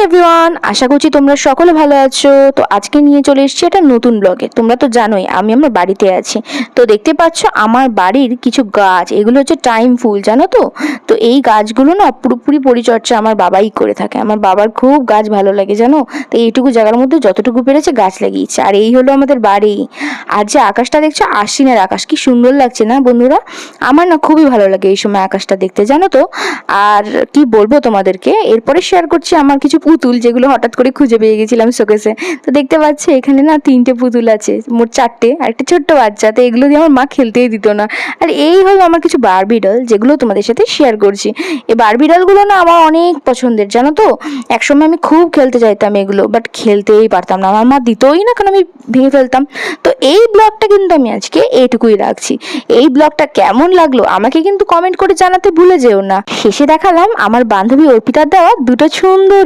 Everyone, আশা করছি তোমরা সকলে ভালো আছো। তো আজকে নিয়ে চলে এসেছি একটা নতুন ব্লগে। তোমরা তো জানোই আমি আমার বাড়িতে আছি। তো দেখতে পাচ্ছ আমার বাড়ির কিছু গাছ, এগুলো হচ্ছে টাইম ফুল, জানো তো। তো এই গাছগুলো না পুরোপুরি পরিচর্যা আমার বাবাই করে থাকে। আমার বাবার খুব গাছ ভালো লাগে জানো। তো এইটুকু জায়গার মধ্যে যতটুকু পেরেছে গাছ লাগিয়েছে। আর এই হলো আমাদের বাড়ি। আর যে আকাশটা দেখছো, আশ্বিনের আকাশ, কি সুন্দর লাগছে না বন্ধুরা। আমার না খুবই ভালো লাগে এই সময় আকাশটা দেখতে, জানো তো। আর কি বলবো তোমাদেরকে, এরপরে শেয়ার করছি আমার কিছু পুতুল, যেগুলো হঠাৎ করে খুঁজে পেয়ে গেছিলাম শোকেসে। তো দেখতে পাচ্ছি এখানে না 3টে পুতুল আছে, মোট 4টে, আর একটা ছোট্ট বাচ্চা। তো এগুলো দিয়ে আমার মা খেলতেই দিত না। আর এই হলো আমার কিছু বারবি ডল, যেগুলো তোমাদের সাথে শেয়ার করছি। এই বারবি ডলগুলো না আমার অনেক পছন্দের, জানো তো। একসময় আমি খুব খেলতে চাইতাম এগুলো, বাট খেলতেই পারতাম না, আমার মা দিতই না, কারণ আমি ভেঙে ফেলতাম। তো এই ব্লগটা কিন্তু আমি আজকে এইটুকুই রাখছি। এই ব্লগটা কেমন লাগলো আমাকে কিন্তু কমেন্ট করে জানাতে ভুলে যেও না। শেষে দেখালাম আমার বান্ধবী অর্পিতার দেওয়া দুটো সুন্দর